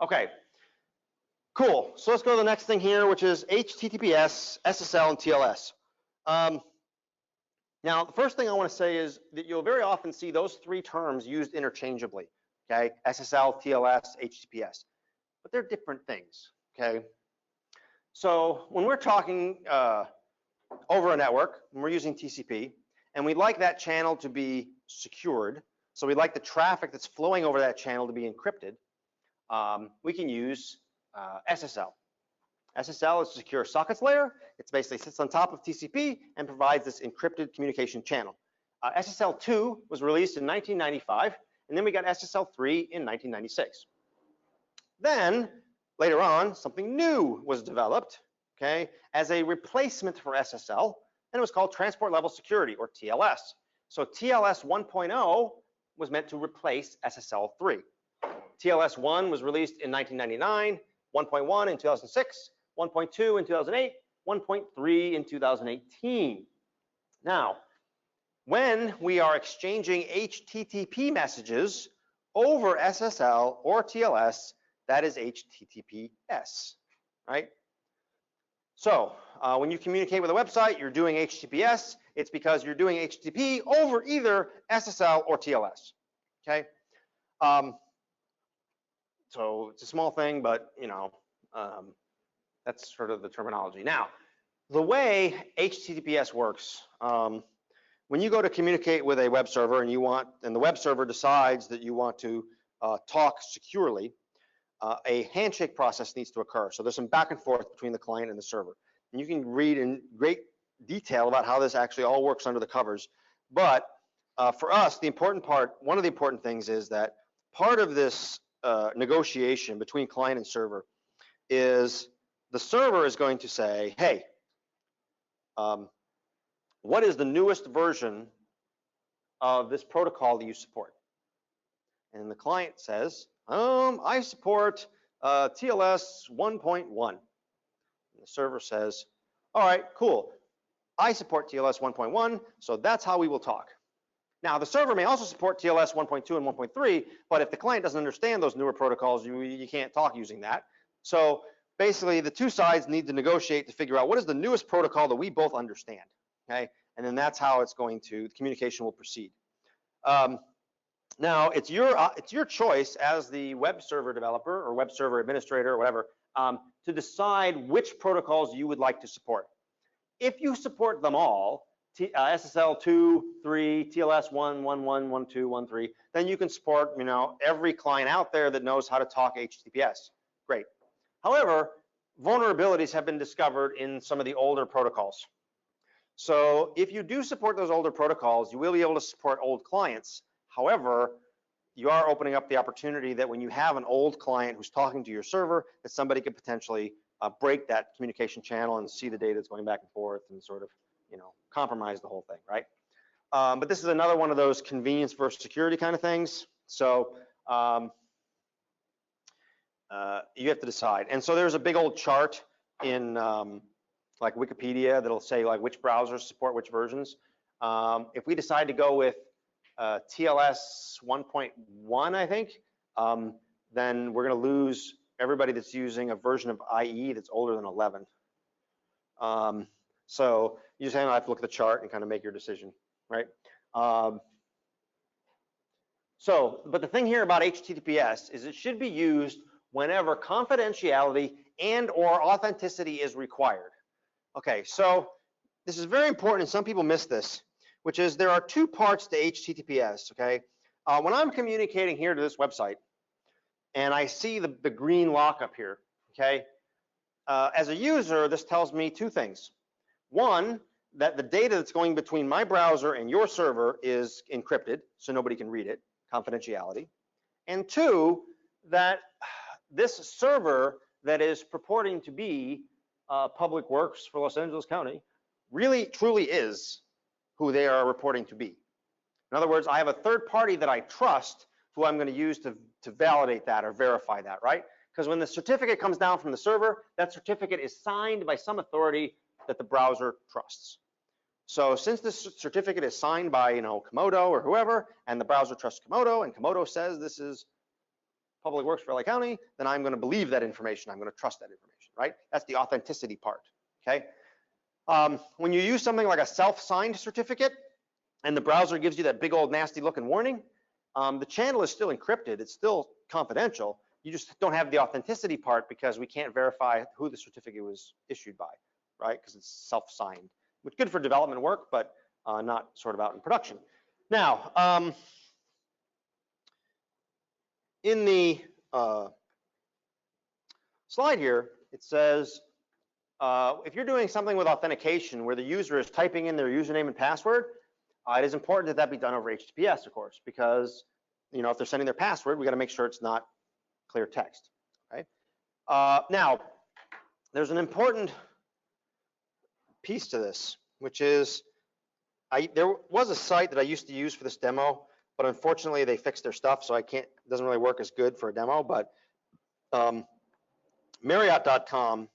Okay, cool. So let's go to the next thing here, which is HTTPS, SSL, and TLS. Now, the first thing I want to say is that you'll very often see those three terms used interchangeably, okay? SSL, TLS, HTTPS, but they're different things, okay? So when we're talking over a network, and we're using TCP, and we'd like that channel to be secured, so we'd like the traffic that's flowing over that channel to be encrypted, we can use SSL. SSL is a secure sockets layer. It basically sits on top of TCP and provides this encrypted communication channel. SSL2 was released in 1995, and then we got SSL3 in 1996. Then, later on, something new was developed, okay, as a replacement for SSL, and it was called Transport Level Security, or TLS. So TLS 1.0 was meant to replace SSL3. TLS 1 was released in 1999, 1.1 in 2006, 1.2 in 2008, 1.3 in 2018. Now, when we are exchanging HTTP messages over SSL or TLS, that is HTTPS, right? So when you communicate with a website, you're doing HTTPS. It's because you're doing HTTP over either SSL or TLS, okay? So it's a small thing, but you know, that's sort of the terminology. Now, the way HTTPS works, when you go to communicate with a web server and the web server decides that you want to talk securely, a handshake process needs to occur. So there's some back and forth between the client and the server. And you can read in great detail about how this actually all works under the covers. But for us, one of the important things is that part of this negotiation between client and server is the server is going to say, hey, what is the newest version of this protocol that you support? And the client says, I support TLS 1.1. And the server says, all right, cool. I support TLS 1.1, so that's how we will talk. Now, the server may also support TLS 1.2 and 1.3, but if the client doesn't understand those newer protocols, you can't talk using that. So basically, the two sides need to negotiate to figure out what is the newest protocol that we both understand, okay? And then that's how the communication will proceed. Now, it's your choice as the web server developer or web server administrator or whatever to decide which protocols you would like to support. If you support them all, SSL 2, 3, TLS 1, 1, 1, 1, 2, 1, 3, then you can support, you know, every client out there that knows how to talk HTTPS. Great. However, vulnerabilities have been discovered in some of the older protocols. So if you do support those older protocols, you will be able to support old clients. However, you are opening up the opportunity that when you have an old client who's talking to your server, that somebody could potentially break that communication channel and see the data that's going back and forth and sort of, you know, compromise the whole thing, right? But this is another one of those convenience versus security kind of things. So you have to decide. And so there's a big old chart in like Wikipedia that'll say like which browsers support which versions. If we decide to go with TLS 1.1, I think, then we're going to lose everybody that's using a version of IE that's older than 11. So you just have to look at the chart and kind of make your decision, right? But the thing here about HTTPS is it should be used whenever confidentiality and or authenticity is required. Okay, so this is very important and some people miss this, which is there are two parts to HTTPS, okay? When I'm communicating here to this website and I see the green lock up here, okay? As a user, this tells me two things. One, that the data that's going between my browser and your server is encrypted, so nobody can read it, confidentiality. And two, that this server that is purporting to be Public Works for Los Angeles County really truly is who they are reporting to be. In other words, I have a third party that I trust who I'm going to use to validate that or verify that, right? Because when the certificate comes down from the server, that certificate is signed by some authority that the browser trusts. So since this certificate is signed by, you know, Komodo or whoever, and the browser trusts Komodo, and Komodo says this is Public Works for LA County, then I'm going to believe that information. I'm going to trust that information, right? That's the authenticity part, okay? When you use something like a self-signed certificate and the browser gives you that big old nasty looking warning, the channel is still encrypted. It's still confidential. You just don't have the authenticity part because we can't verify who the certificate was issued by, right? Because it's self-signed, which is good for development work, but not sort of out in production. Now, in the slide here, it says, if you're doing something with authentication where the user is typing in their username and password, it is important that that be done over HTTPS, of course, because if they're sending their password, we got to make sure it's not clear text, right? Now, there's an important piece to this, which is there was a site that I used to use for this demo, but unfortunately they fixed their stuff, so it doesn't really work as good for a demo. But Marriott.com,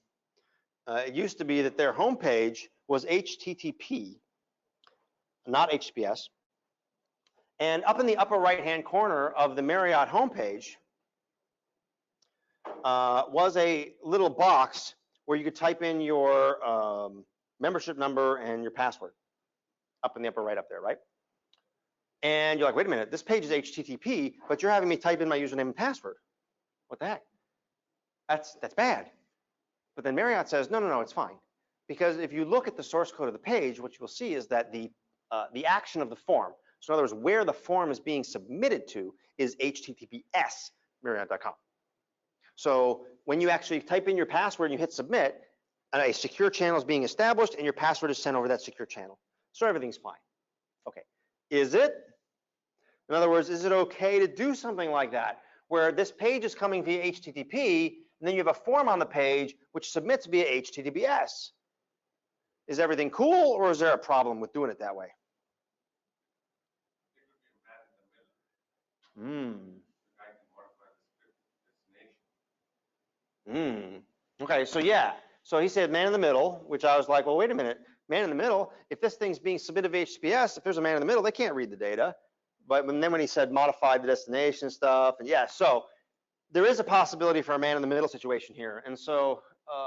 it used to be that their homepage was HTTP, not HTTPS. And up in the upper right-hand corner of the Marriott homepage was a little box where you could type in your membership number and your password up in the upper right up there, right? And you're like, wait a minute, this page is HTTP, but you're having me type in my username and password. What the heck? That's bad. But then Marriott says, no, it's fine. Because if you look at the source code of the page, what you will see is that the action of the form, so in other words, where the form is being submitted to is HTTPS Marriott.com. So when you actually type in your password and you hit submit, a secure channel is being established and your password is sent over that secure channel. So everything's fine. Okay, is it? In other words, is it okay to do something like that, where this page is coming via HTTP, and then you have a form on the page which submits via HTTPS? Is everything cool, or is there a problem with doing it that way? Okay, so yeah. So he said man in the middle, which I was like, well, wait a minute. Man in the middle, if this thing's being submitted via HTTPS, if there's a man in the middle, they can't read the data. But then when he said modify the destination stuff, and yeah, so there is a possibility for a man in the middle situation here. And so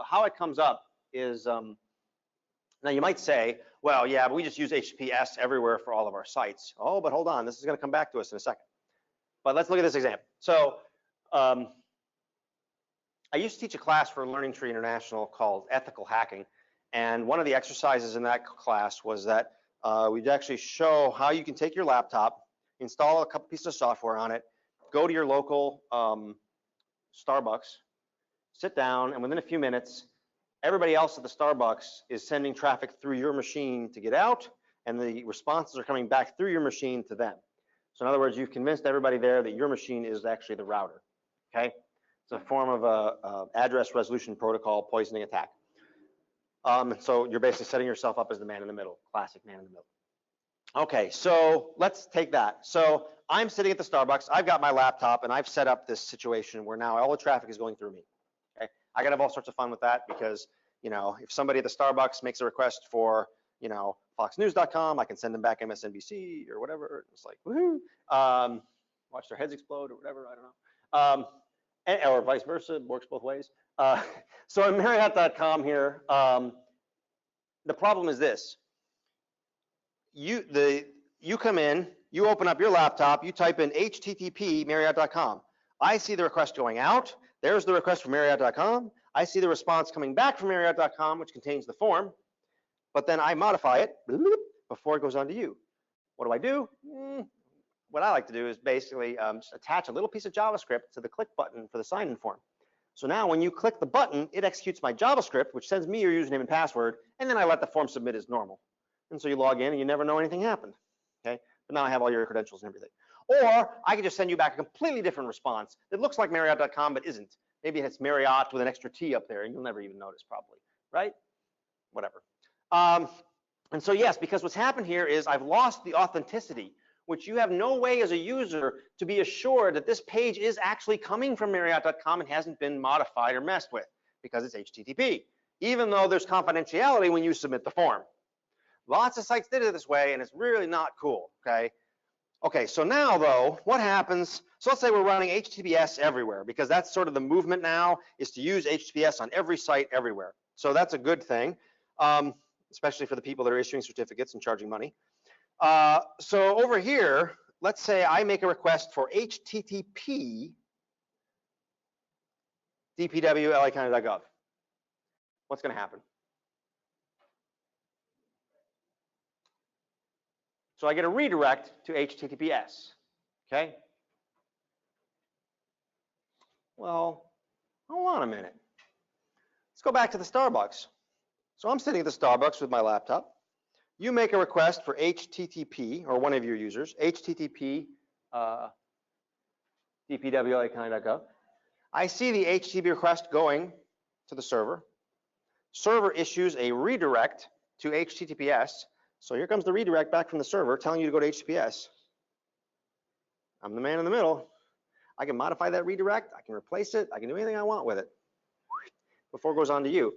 how it comes up is, now you might say, well, yeah, but we just use HTTPS everywhere for all of our sites. Oh, but hold on, this is going to come back to us in a second. But let's look at this example. So I used to teach a class for Learning Tree International called Ethical Hacking. And one of the exercises in that class was that we'd actually show how you can take your laptop, install a couple pieces of software on it, go to your local Starbucks, sit down, and within a few minutes, everybody else at the Starbucks is sending traffic through your machine to get out, and the responses are coming back through your machine to them. So in other words, you've convinced everybody there that your machine is actually the router, okay? It's a form of a address resolution protocol poisoning attack. So you're basically setting yourself up as the man in the middle, classic man in the middle. Okay, so let's take that. So I'm sitting at the Starbucks, I've got my laptop, and I've set up this situation where now all the traffic is going through me. Okay, I can have all sorts of fun with that because, if somebody at the Starbucks makes a request for, foxnews.com, I can send them back MSNBC or whatever. It's like, woohoo, watch their heads explode or whatever, I don't know. Or vice versa, works both ways. So in Marriott.com here, the problem is this. You come in, you open up your laptop, you type in HTTP Marriott.com. I see the request going out. There's the request from Marriott.com. I see the response coming back from Marriott.com, which contains the form. But then I modify it before it goes on to you. What do? What I like to do is basically just attach a little piece of JavaScript to the click button for the sign-in form. So now when you click the button, it executes my JavaScript, which sends me your username and password, and then I let the form submit as normal. And so you log in and you never know anything happened, okay? But now I have all your credentials and everything. Or I can just send you back a completely different response that looks like Marriott.com but isn't. Maybe it's Marriott with an extra T up there and you'll never even notice probably, right? Whatever. And so yes, because what's happened here is I've lost the authenticity, which you have no way as a user to be assured that this page is actually coming from Marriott.com and hasn't been modified or messed with because it's HTTP, even though there's confidentiality when you submit the form. Lots of sites did it this way and it's really not cool, okay? Okay, so now though, what happens? So let's say we're running HTTPS everywhere, because that's sort of the movement now, is to use HTTPS on every site everywhere. So that's a good thing, especially for the people that are issuing certificates and charging money. So over here, let's say I make a request for HTTP dpw.lacounty.gov. What's going to happen? So I get a redirect to HTTPS. Okay. Well, hold on a minute. Let's go back to the Starbucks. So I'm sitting at the Starbucks with my laptop. You make a request for HTTP, or one of your users, HTTP dpw.lacounty.gov. I see the HTTP request going to the server. Server issues a redirect to HTTPS. So here comes the redirect back from the server telling you to go to HTTPS. I'm the man in the middle. I can modify that redirect. I can replace it. I can do anything I want with it before it goes on to you.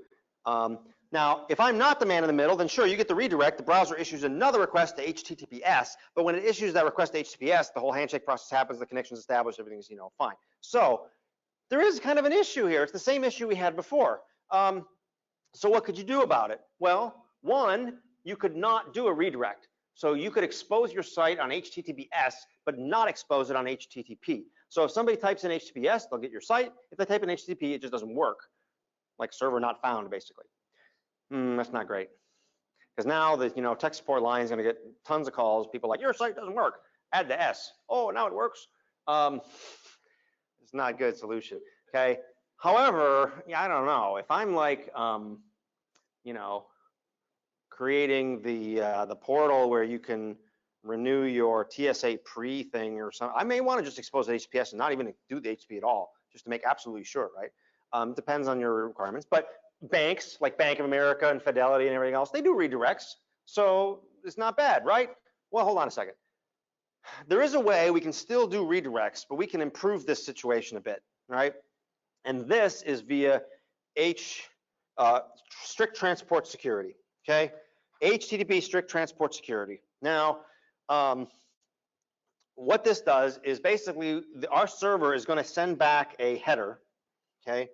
Now, if I'm not the man in the middle, then sure, you get the redirect. The browser issues another request to HTTPS. But when it issues that request to HTTPS, the whole handshake process happens. The connection's established. Everything's, fine. So there is kind of an issue here. It's the same issue we had before. So what could you do about it? Well, one, you could not do a redirect. So you could expose your site on HTTPS, but not expose it on HTTP. So if somebody types in HTTPS, they'll get your site. If they type in HTTP, it just doesn't work. Like server not found, basically. That's not great. Because now the tech support line is going to get tons of calls. People like, your site doesn't work. Add the S. Oh, now it works. It's not a good solution. Okay. However, I don't know. If I'm like, creating the portal where you can renew your TSA pre thing or something, I may want to just expose the HTTPS and not even do the HTTP at all, just to make absolutely sure, right? Depends on your requirements. But banks like Bank of America and Fidelity and everything else, they do redirects. So it's not bad, right? Well, hold on a second. There is a way we can still do redirects, but we can improve this situation a bit, right? And this is via strict transport security, okay? HTTP strict transport security. Now, what this does is basically our server is going to send back a header, okay?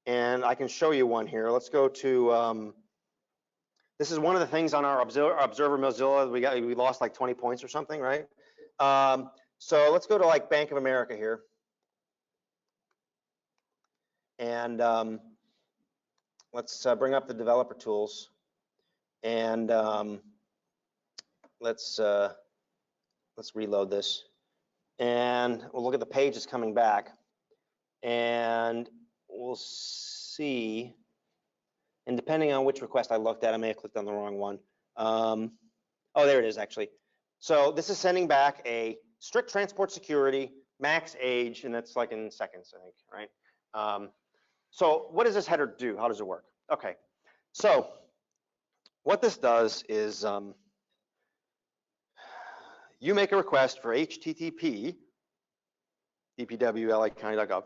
And I can show you one here. Let's go to, this is one of the things on our Observer Mozilla. We lost like 20 points or something, right? So let's go to like Bank of America here. And let's bring up the developer tools. And let's reload this. And we'll look at the page that's coming back. And we'll see, and depending on which request I looked at, I may have clicked on the wrong one. Oh, there it is actually. So this is sending back a strict transport security, max age, and that's like in seconds, I think, right? So what does this header do? How does it work? Okay, so what this does is you make a request for HTTP dpw.lacounty.gov.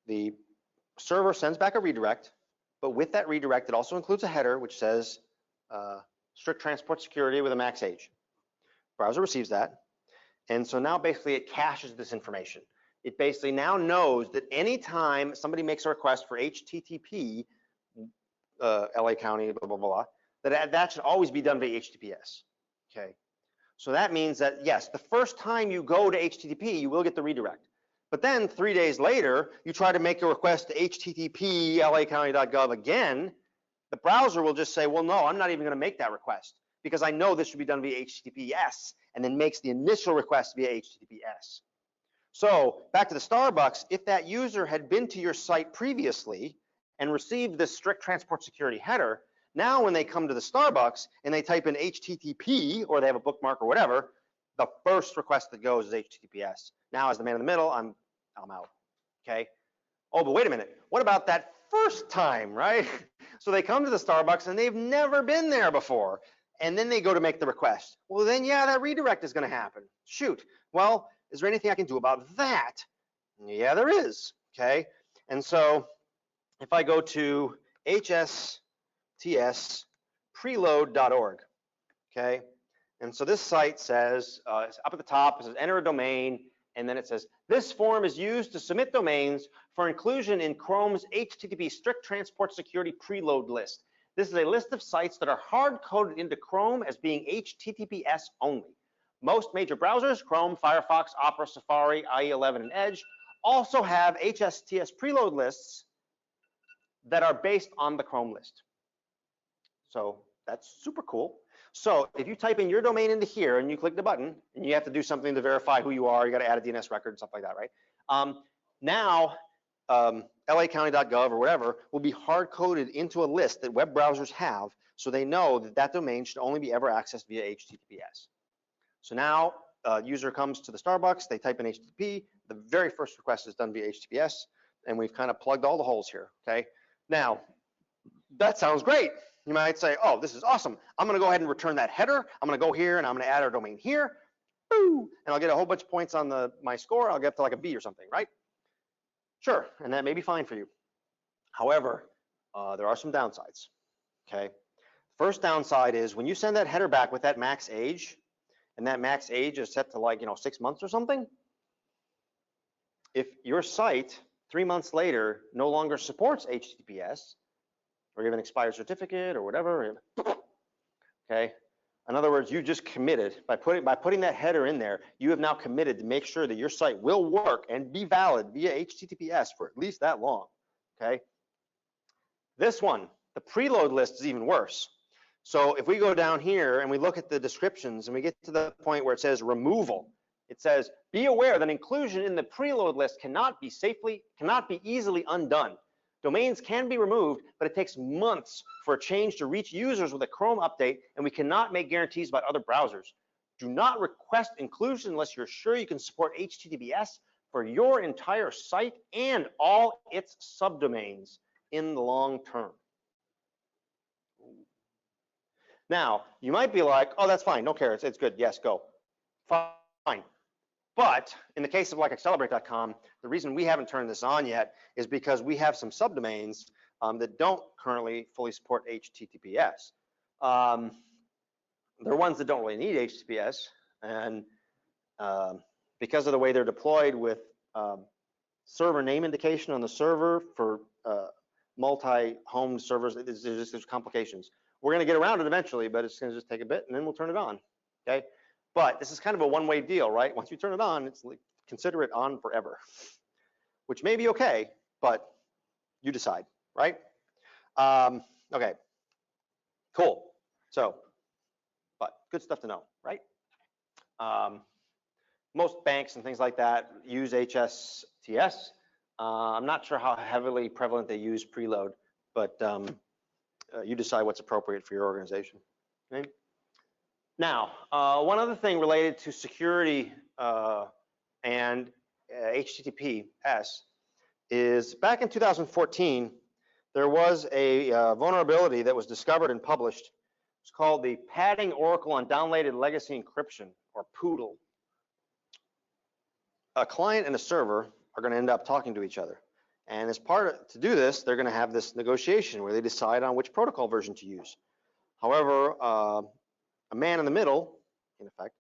The server sends back a redirect, but with that redirect, it also includes a header which says strict transport security with a max age. Browser receives that, and so now basically it caches this information. It basically now knows that anytime somebody makes a request for HTTP, LA County, blah, blah, blah, that should always be done via HTTPS, okay? So that means that, yes, the first time you go to HTTP, you will get the redirect. But then 3 days later, you try to make a request to HTTP lacounty.gov again, the browser will just say, well, no, I'm not even going to make that request because I know this should be done via HTTPS, and then makes the initial request via HTTPS. So back to the Starbucks, if that user had been to your site previously and received this strict transport security header, now when they come to the Starbucks and they type in HTTP or they have a bookmark or whatever, the first request that goes is HTTPS. Now as the man in the middle, I'm out, okay? Oh, but wait a minute, what about that first time, right? So they come to the Starbucks and they've never been there before, and then they go to make the request. Well then, yeah, that redirect is gonna happen. Shoot, well, is there anything I can do about that? Yeah, there is, okay? And so if I go to https preload.org, okay? And so this site says, up at the top, it says enter a domain, and then it says, this form is used to submit domains for inclusion in Chrome's HTTP strict transport security preload list. This is a list of sites that are hard-coded into Chrome as being HTTPS only. Most major browsers, Chrome, Firefox, Opera, Safari, IE11, and Edge, also have HSTS preload lists that are based on the Chrome list. So that's super cool. So if you type in your domain into here and you click the button, and you have to do something to verify who you are, you got to add a DNS record and stuff like that, right? Now, lacounty.gov or whatever will be hard-coded into a list that web browsers have, so they know that that domain should only be ever accessed via HTTPS. So now, user comes to the Starbucks, they type in HTTP, the very first request is done via HTTPS, and we've kind of plugged all the holes here, okay? Now, that sounds great. You might say, oh, this is awesome. I'm going to go ahead and return that header. I'm going to go here and I'm going to add our domain here. Boo, and I'll get a whole bunch of points on my score. I'll get up to like a B or something, right? Sure, and that may be fine for you. However, there are some downsides, okay? First downside is when you send that header back with that max age, and that max age is set to like, 6 months or something, if your site 3 months later no longer supports HTTPS, or you have an expired certificate or whatever, okay? In other words, you just committed, by putting that header in there, you have now committed to make sure that your site will work and be valid via HTTPS for at least that long, okay? This one, the preload list is even worse. So if we go down here and we look at the descriptions and we get to the point where it says removal, it says, be aware that inclusion in the preload list cannot be easily undone. Domains can be removed, but it takes months for a change to reach users with a Chrome update, and we cannot make guarantees about other browsers. Do not request inclusion unless you're sure you can support HTTPS for your entire site and all its subdomains in the long term. Now, you might be like, oh, that's fine, don't care, it's good, yes, go. Fine. But in the case of like Accelerate.com, the reason we haven't turned this on yet is because we have some subdomains that don't currently fully support HTTPS. They're ones that don't really need HTTPS, and because of the way they're deployed with server name indication on the server for multi-home servers, there's complications. We're going to get around it eventually, but it's going to just take a bit, and then we'll turn it on. Okay. But this is kind of a one-way deal, right? Once you turn it on, it's like, consider it on forever, which may be okay, but you decide, right? Okay, cool. So, but good stuff to know, right? Most banks and things like that use HSTS. I'm not sure how heavily prevalent they use preload, but you decide what's appropriate for your organization. Okay? Now, one other thing related to security and HTTPS is back in 2014, there was a vulnerability that was discovered and published. It's called the Padding Oracle on Downloaded Legacy Encryption, or POODLE. A client and a server are going to end up talking to each other. And as to do this, they're going to have this negotiation where they decide on which protocol version to use. However, a man in the middle, in effect,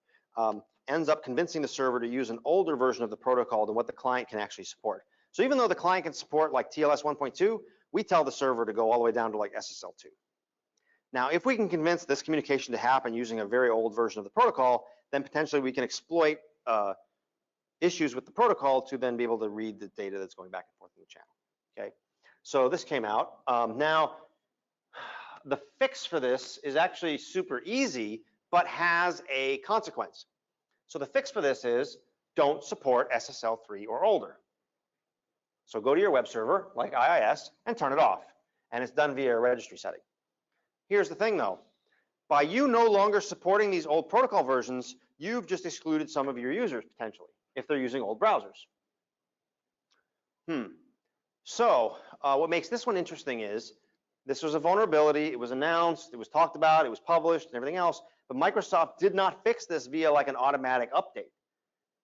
ends up convincing the server to use an older version of the protocol than what the client can actually support. So even though the client can support like TLS 1.2, we tell the server to go all the way down to like SSL 2. Now, if we can convince this communication to happen using a very old version of the protocol, then potentially we can exploit issues with the protocol to then be able to read the data that's going back and forth in the channel. Okay, so this came out. Now, the fix for this is actually super easy, but has a consequence. So the fix for this is don't support SSL 3 or older. So go to your web server, like IIS, and turn it off. And it's done via a registry setting. Here's the thing though. By you no longer supporting these old protocol versions, you've just excluded some of your users potentially, if they're using old browsers. So what makes this one interesting is this was a vulnerability, it was announced, it was talked about, it was published and everything else, but Microsoft did not fix this via like an automatic update.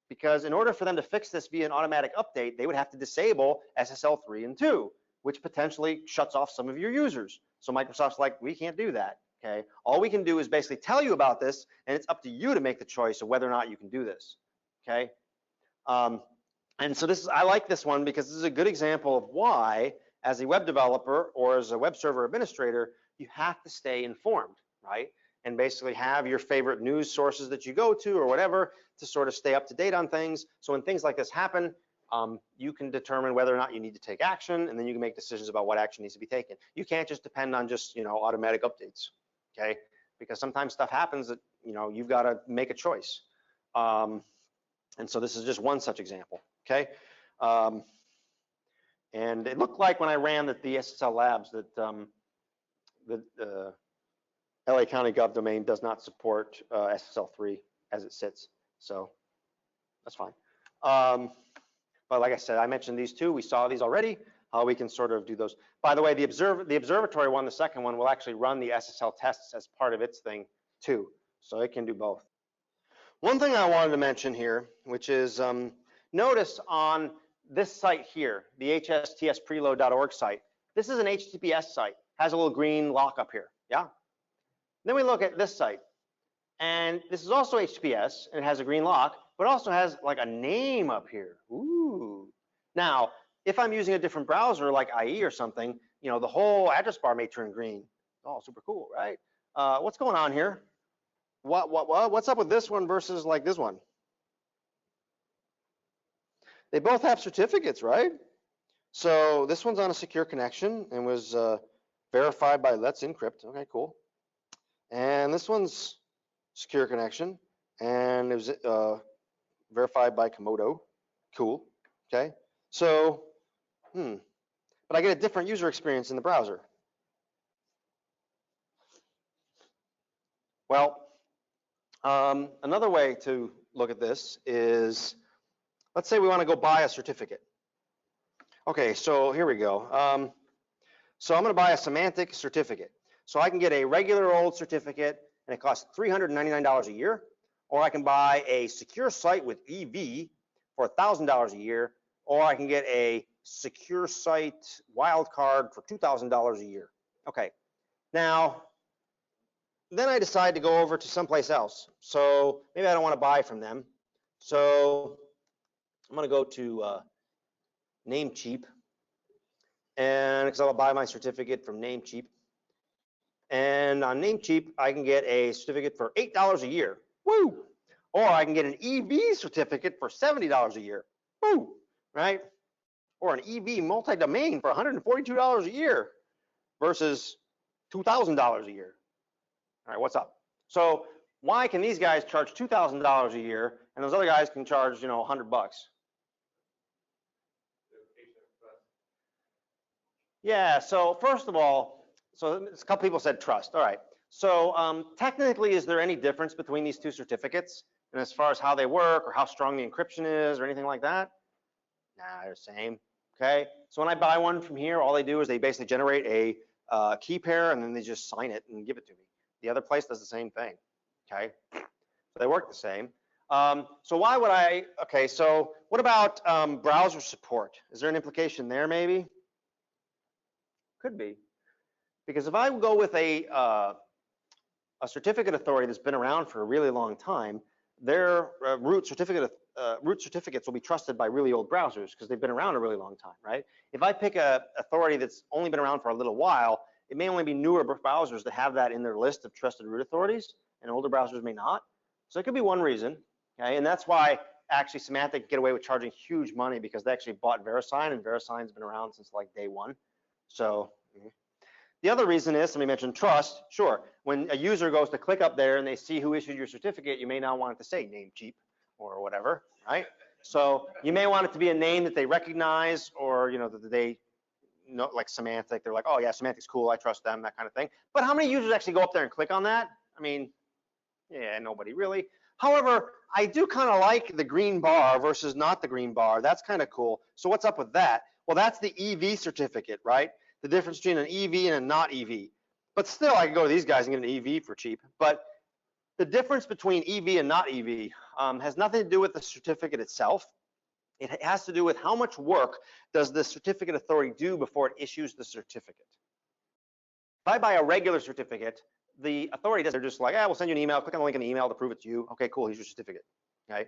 Because in order for them to fix this via an automatic update, they would have to disable SSL 3 and 2, which potentially shuts off some of your users. So Microsoft's like, we can't do that. Okay, all we can do is basically tell you about this, and it's up to you to make the choice of whether or not you can do this. Okay, and so I like this one because this is a good example of why, as a web developer or as a web server administrator, you have to stay informed, right? And basically have your favorite news sources that you go to or whatever to sort of stay up to date on things. So when things like this happen, you can determine whether or not you need to take action, and then you can make decisions about what action needs to be taken. You can't just depend on just, automatic updates, okay? Because sometimes stuff happens that, you've got to make a choice. And so this is just one such example, okay? And it looked like when I ran that the SSL Labs that the LA County Gov domain does not support SSL3 as it sits, so that's fine. But like I said, I mentioned these two. We saw these already. How we can sort of do those. By the way, the observatory one, the second one, will actually run the SSL tests as part of its thing too, so it can do both. One thing I wanted to mention here, which is notice on this site here, the hstspreload.org site. This is an HTTPS site. Has a little green lock up here. Yeah. Then we look at this site, and this is also HTTPS, and it has a green lock, but also has like a name up here. Ooh. Now, if I'm using a different browser like IE or something, the whole address bar may turn green. Oh, super cool, right? What's going on here? What's up with this one versus like this one? They both have certificates, right? So this one's on a secure connection and was verified by Let's Encrypt. Okay, cool. And this one's secure connection and it was verified by Komodo. Cool. Okay. So, but I get a different user experience in the browser. Well, another way to look at this is, let's say we want to go buy a certificate. Okay, so here we go. So I'm going to buy a semantic certificate. So I can get a regular old certificate and it costs $399 a year, or I can buy a secure site with EV for $1,000 a year, or I can get a secure site wildcard for $2,000 a year. Okay, now, then I decide to go over to someplace else. So maybe I don't want to buy from them. So I'm going to go to Namecheap, and because I'll buy my certificate from Namecheap. And on Namecheap, I can get a certificate for $8 a year. Woo! Or I can get an EV certificate for $70 a year. Woo! Right? Or an EV multi-domain for $142 a year versus $2,000 a year. All right, what's up? So why can these guys charge $2,000 a year and those other guys can charge, $100? Yeah, so first of all, so a couple people said trust. All right. So technically, is there any difference between these two certificates? And as far as how they work or how strong the encryption is or anything like that? Nah, they're the same. Okay. So when I buy one from here, all they do is they basically generate a key pair and then they just sign it and give it to me. The other place does the same thing. Okay. So they work the same. So why would okay, so what about browser support? Is there an implication there maybe? Could be. Because if I go with a certificate authority that's been around for a really long time, their root certificates will be trusted by really old browsers because they've been around a really long time, right? If I pick a authority that's only been around for a little while, it may only be newer browsers that have that in their list of trusted root authorities, and older browsers may not. So it could be one reason, okay? And that's why actually Symantec get away with charging huge money because they actually bought VeriSign, and VeriSign's been around since like day one. So. The other reason is, somebody mentioned trust. Sure, when a user goes to click up there and they see who issued your certificate, you may not want it to say Namecheap or whatever, right? So you may want it to be a name that they recognize, or that they know, like Symantec. They're like, oh yeah, Symantec's cool, I trust them, that kind of thing. But how many users actually go up there and click on that? I mean, yeah, nobody really. However, I do kind of like the green bar versus not the green bar. That's kind of cool. So what's up with that? Well, that's the EV certificate, right? The difference between an EV and a not EV. But still, I can go to these guys and get an EV for cheap. But the difference between EV and not EV has nothing to do with the certificate itself. It has to do with how much work does the certificate authority do before it issues the certificate. If I buy a regular certificate, the authority does, they're just like, we'll send you an email, click on the link in the email to prove it's you. Okay, cool, here's your certificate, okay?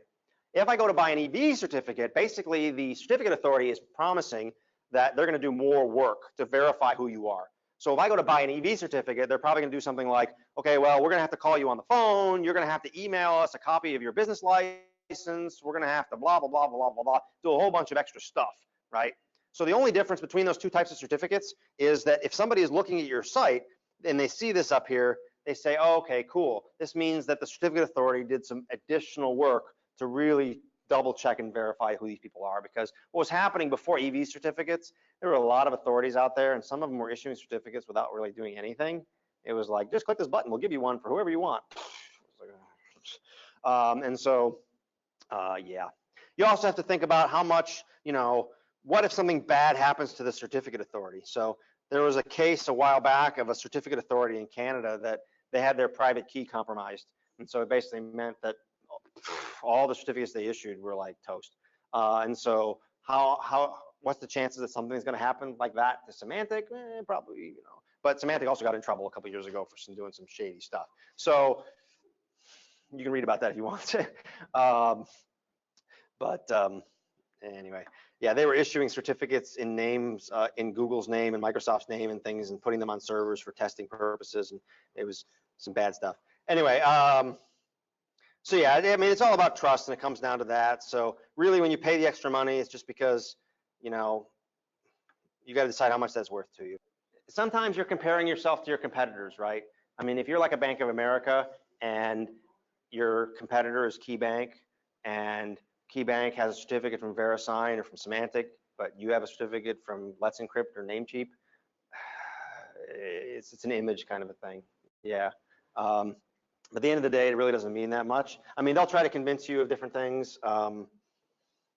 If I go to buy an EV certificate, basically the certificate authority is promising that they're gonna do more work to verify who you are. So if I go to buy an EV certificate, they're probably gonna do something like, okay, well, we're gonna have to call you on the phone, you're gonna have to email us a copy of your business license, we're gonna have to blah, blah, blah, blah, blah, blah, do a whole bunch of extra stuff, right? So the only difference between those two types of certificates is that if somebody is looking at your site and they see this up here, they say, oh, okay, cool. This means that the certificate authority did some additional work to really double check and verify who these people are, because what was happening before EV certificates, there were a lot of authorities out there and some of them were issuing certificates without really doing anything. It was like, just click this button, we'll give you one for whoever you want. Yeah. You also have to think about how much, what if something bad happens to the certificate authority? So there was a case a while back of a certificate authority in Canada that they had their private key compromised. And so it basically meant that all the certificates they issued were like toast. And so what's the chances that something's going to happen like that to Symantec? Probably, But Symantec also got in trouble a couple of years ago for doing some shady stuff. So you can read about that if you want to. Anyway, yeah, they were issuing certificates in names, in Google's name and Microsoft's name and things, and putting them on servers for testing purposes, and it was some bad stuff. Anyway, so yeah, I mean, it's all about trust, and it comes down to that. So really, when you pay the extra money, it's just because, you got to decide how much that's worth to you. Sometimes you're comparing yourself to your competitors, right? I mean, if you're like a Bank of America and your competitor is KeyBank, and KeyBank has a certificate from VeriSign or from Symantec, but you have a certificate from Let's Encrypt or Namecheap, it's an image kind of a thing. Yeah. But at the end of the day, it really doesn't mean that much. I mean, they'll try to convince you of different things,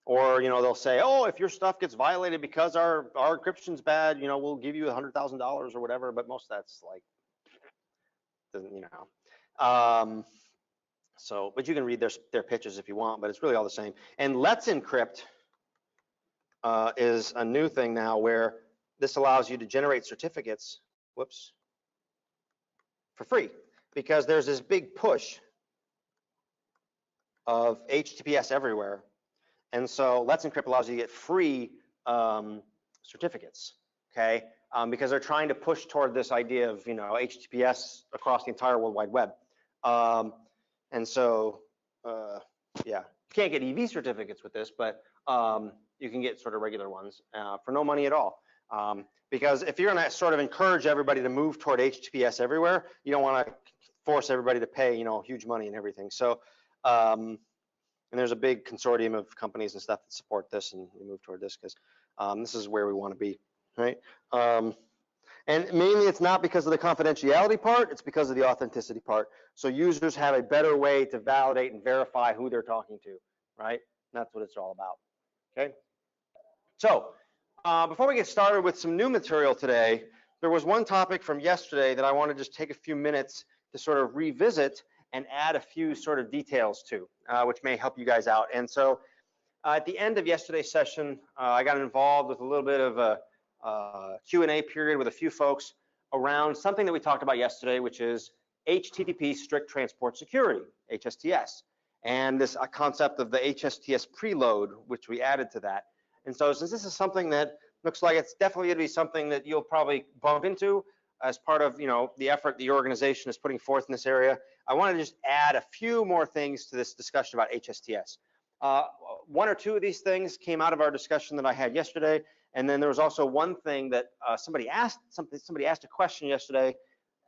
or they'll say, oh, if your stuff gets violated because our encryption's bad, we'll give you $100,000 or whatever. But most of that's like, doesn't, So, but you can read their pitches if you want, but it's really all the same. And Let's Encrypt is a new thing now where this allows you to generate certificates, for free, because there's this big push of HTTPS everywhere. And so Let's Encrypt allows you to get free certificates, okay? Because they're trying to push toward this idea of, HTTPS across the entire World Wide Web. And so, yeah, you can't get EV certificates with this, but you can get sort of regular ones for no money at all. Because if you're gonna sort of encourage everybody to move toward HTTPS everywhere, you don't wanna force everybody to pay, huge money and everything. So, and there's a big consortium of companies and stuff that support this and we move toward this because this is where we wanna be, right? And mainly it's not because of the confidentiality part, it's because of the authenticity part. So users have a better way to validate and verify who they're talking to, right? And that's what it's all about, okay? So before we get started with some new material today, there was one topic from yesterday that I want to just take a few minutes to sort of revisit and add a few sort of details to, which may help you guys out. And so at the end of yesterday's session, I got involved with a little bit of a Q&A period with a few folks around something that we talked about yesterday, which is HTTP strict transport security, HSTS, and this concept of the HSTS preload, which we added to that. And so since this is something that looks like it's definitely going to be something that you'll probably bump into as part of the effort the organization is putting forth in this area, I want to just add a few more things to this discussion about HSTS. One or two of these things came out of our discussion that I had yesterday. And then there was also one thing that somebody asked a question yesterday,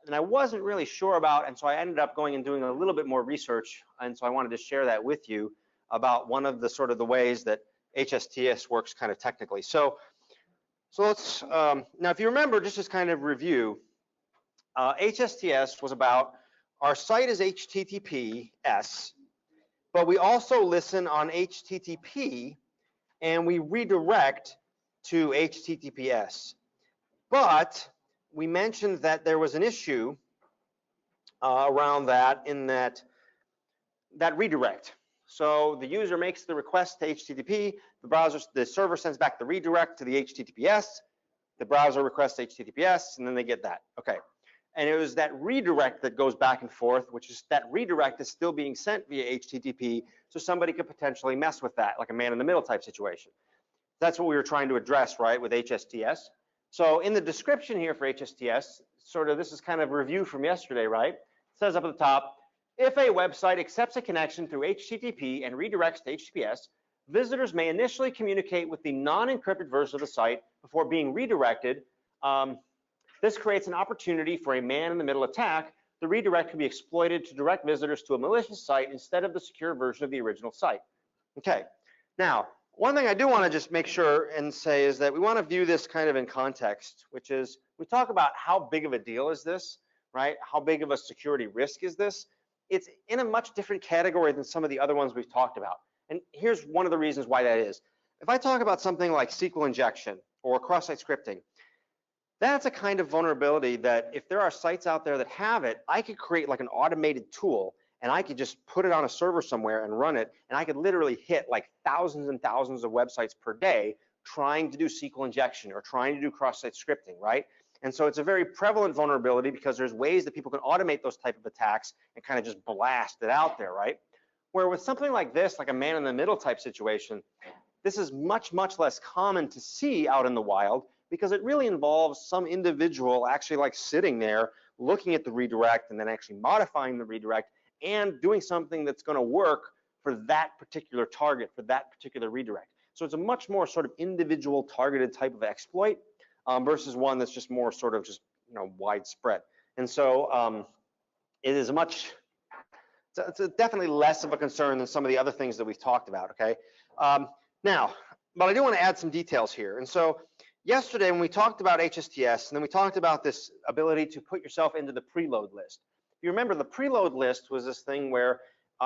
and I wasn't really sure about, and so I ended up going and doing a little bit more research, and so I wanted to share that with you about one of the sort of the ways that HSTS works kind of technically. So let's now, if you remember, just as kind of review, HSTS was about our site is HTTPS, but we also listen on HTTP, and we redirect to HTTPS. But we mentioned that there was an issue around that in that redirect. So the user makes the request to HTTP, the server sends back the redirect to the HTTPS, the browser requests HTTPS, and then they get that. Okay. and it was that redirect that goes back and forth, which is that redirect is still being sent via HTTP, so somebody could potentially mess with that, like a man-in-the-middle type situation. That's what we were trying to address, right, with HSTS. So in the description here for HSTS, sort of this is kind of a review from yesterday, right? It says up at the top, if a website accepts a connection through HTTP and redirects to HTTPS, visitors may initially communicate with the non-encrypted version of the site before being redirected. This creates an opportunity for a man-in-the-middle attack. The redirect can be exploited to direct visitors to a malicious site instead of the secure version of the original site. Okay, now, one thing I do want to just make sure and say is that we want to view this kind of in context, which is we talk about how big of a deal is this, right? How big of a security risk is this? It's in a much different category than some of the other ones we've talked about. And here's one of the reasons why that is. If I talk about something like SQL injection or cross-site scripting, that's a kind of vulnerability that if there are sites out there that have it, I could create like an automated tool and I could just put it on a server somewhere and run it, and I could literally hit like thousands and thousands of websites per day trying to do SQL injection or trying to do cross-site scripting, right? And so it's a very prevalent vulnerability because there's ways that people can automate those type of attacks and kind of just blast it out there, right? Where with something like this, like a man-in-the-middle type situation, this is much, much less common to see out in the wild because it really involves some individual actually like sitting there looking at the redirect and then actually modifying the redirect and doing something that's going to work for that particular target, for that particular redirect. So it's a much more sort of individual targeted type of exploit versus one that's just more sort of just, you know, widespread. And so it is it's definitely less of a concern than some of the other things that we've talked about, okay? Now, but I do want to add some details here. And so yesterday when we talked about HSTS, and then we talked about this ability to put yourself into the preload list. If you remember, the preload list was this thing where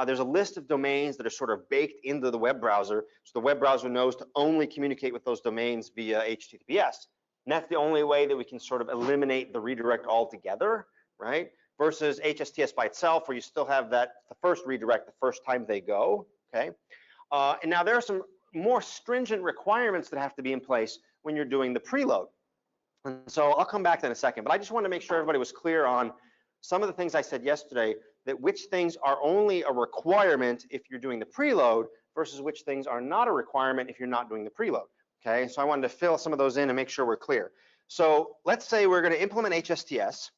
there's a list of domains that are sort of baked into the web browser, so the web browser knows to only communicate with those domains via HTTPS. And that's the only way that we can sort of eliminate the redirect altogether, right? Versus HSTS by itself, where you still have the first redirect the first time they go, okay? And now there are some more stringent requirements that have to be in place when you're doing the preload. And so I'll come back to that in a second, but I just wanted to make sure everybody was clear on some of the things I said yesterday, that which things are only a requirement if you're doing the preload versus which things are not a requirement if you're not doing the preload, okay? So I wanted to fill some of those in and make sure we're clear. So let's say we're going to implement HSTS,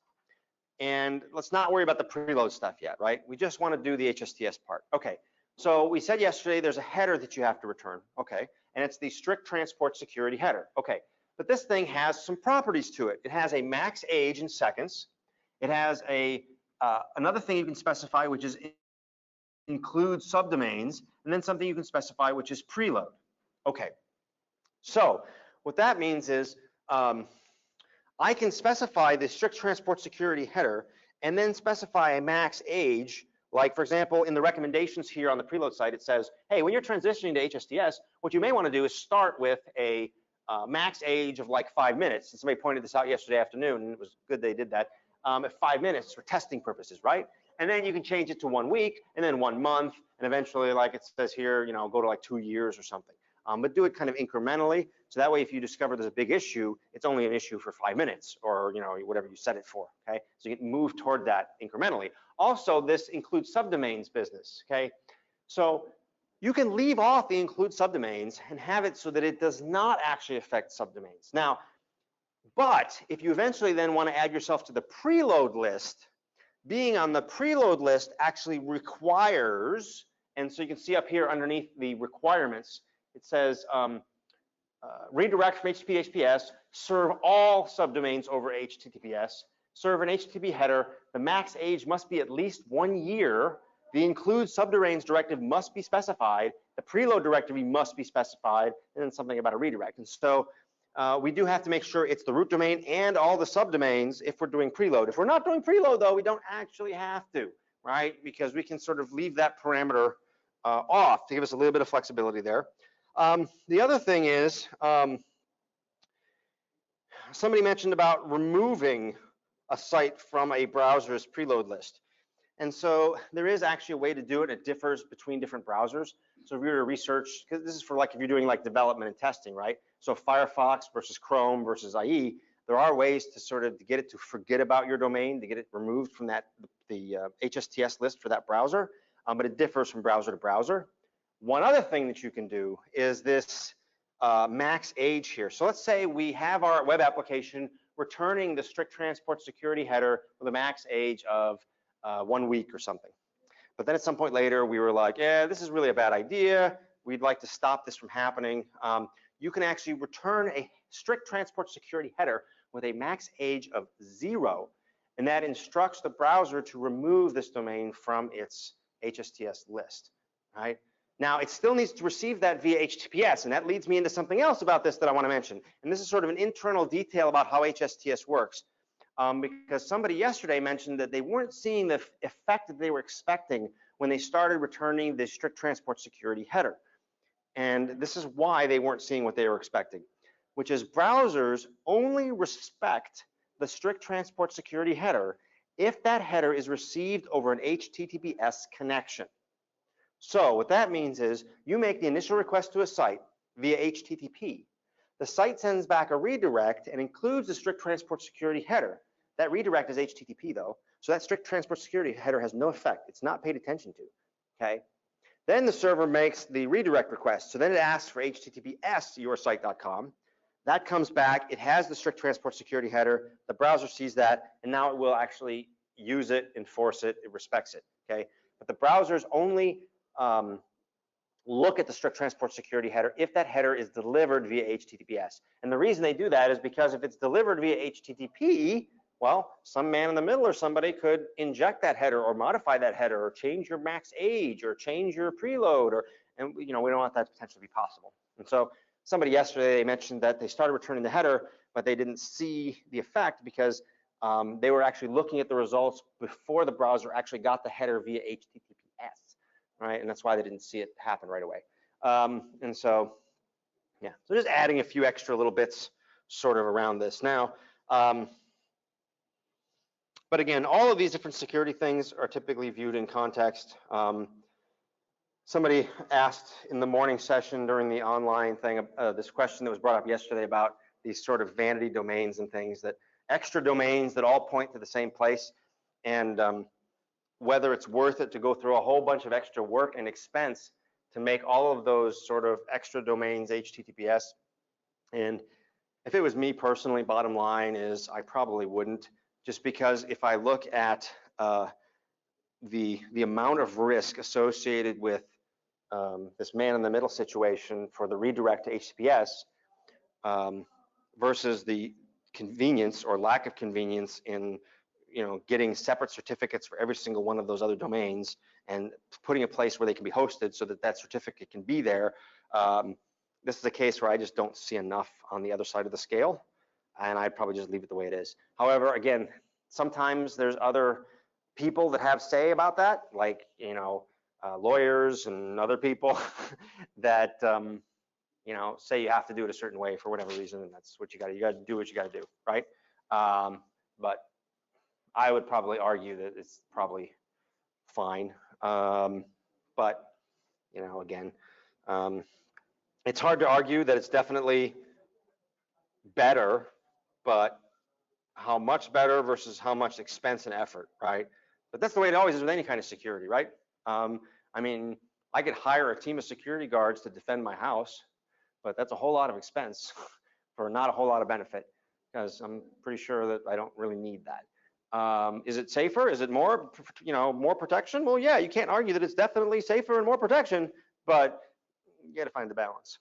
and let's not worry about the preload stuff yet, right? We just want to do the HSTS part. Okay, so we said yesterday there's a header that you have to return, okay? And it's the strict transport security header, okay? But this thing has some properties to it. It has a max age in seconds. It has another thing you can specify, which is include subdomains, and then something you can specify, which is preload. Okay, so what that means is I can specify the strict transport security header and then specify a max age. Like, for example, in the recommendations here on the preload site, it says, hey, when you're transitioning to HSTS, what you may want to do is start with a max age of like 5 minutes. And somebody pointed this out yesterday afternoon, and it was good they did that. At 5 minutes for testing purposes, right? And then you can change it to 1 week, and then 1 month, and eventually, like it says here, you know, go to like 2 years or something. But do it kind of incrementally, so that way if you discover there's a big issue, it's only an issue for 5 minutes, or you know, whatever you set it for, okay? So you can move toward that incrementally. Also, this includes subdomains business, okay? So you can leave off the include subdomains and have it so that it does not actually affect subdomains. Now, but if you eventually then want to add yourself to the preload list, being on the preload list actually requires, and so you can see up here underneath the requirements, it says redirect from HTTPS, serve all subdomains over HTTPS, serve an HTTP header, the max age must be at least 1 year, the include subdomains directive must be specified, the preload directory must be specified, and then something about a redirect. And so we do have to make sure it's the root domain and all the subdomains if we're doing preload. If we're not doing preload, though, we don't actually have to, right? Because we can sort of leave that parameter off to give us a little bit of flexibility there. The other thing is, somebody mentioned about removing a site from a browser's preload list. And so there is actually a way to do it. It differs between different browsers. So if you were to research, because this is for like if you're doing like development and testing, right? So Firefox versus Chrome versus IE, There are ways to sort of get it to forget about your domain, to get it removed from that the HSTS list for that browser, but it differs from browser to browser. One other thing that you can do is this max age here. So let's say we have our web application returning the strict transport security header with a max age of 1 week or something. But then at some point later, we were like, yeah, this is really a bad idea. We'd like to stop this from happening. You can actually return a strict transport security header with a max age of 0, and that instructs the browser to remove this domain from its HSTS list, right? Now, it still needs to receive that via HTTPS, and that leads me into something else about this that I want to mention. And this is sort of an internal detail about how HSTS works, because somebody yesterday mentioned that they weren't seeing the effect that they were expecting when they started returning the strict transport security header. And this is why they weren't seeing what they were expecting, which is browsers only respect the strict transport security header if that header is received over an HTTPS connection. So what that means is you make the initial request to a site via HTTP. The site sends back a redirect and includes the strict transport security header. That redirect is HTTP though, so that strict transport security header has no effect. It's not paid attention to, okay? Then the server makes the redirect request. So then it asks for HTTPS yoursite.com. That comes back, it has the strict transport security header, the browser sees that, and now it will actually use it, enforce it, it respects it, okay? But the browsers only look at the strict transport security header if that header is delivered via HTTPS. And the reason they do that is because if it's delivered via HTTP, well, some man in the middle or somebody could inject that header or modify that header or change your max age or change your preload, and we don't want that to potentially be possible. And so somebody yesterday mentioned that they started returning the header, but they didn't see the effect because they were actually looking at the results before the browser actually got the header via HTTPS, right? And that's why they didn't see it happen right away. And so, yeah, so just adding a few extra little bits sort of around this. Now, but again, all of these different security things are typically viewed in context. Somebody asked in the morning session during the online thing, this question that was brought up yesterday about these sort of vanity domains and things, that extra domains that all point to the same place, and whether it's worth it to go through a whole bunch of extra work and expense to make all of those sort of extra domains HTTPS. And if it was me personally, bottom line is I probably wouldn't, just because if I look at the amount of risk associated with this man in the middle situation for the redirect to HTTPS versus the convenience or lack of convenience in getting separate certificates for every single one of those other domains and putting a place where they can be hosted so that that certificate can be there. This is a case where I just don't see enough on the other side of the scale, and I'd probably just leave it the way it is. However, again, sometimes there's other people that have say about that, like lawyers and other people that say you have to do it a certain way for whatever reason, and that's what you got to do what you got to do, right? But I would probably argue that it's probably fine. But again, it's hard to argue that it's definitely better, but how much better versus how much expense and effort, right? But that's the way it always is with any kind of security, right? I mean, I could hire a team of security guards to defend my house, but that's a whole lot of expense for not a whole lot of benefit, because I'm pretty sure that I don't really need that. Is it safer? Is it more, more protection? Well, yeah, you can't argue that it's definitely safer and more protection, but you got to find the balance.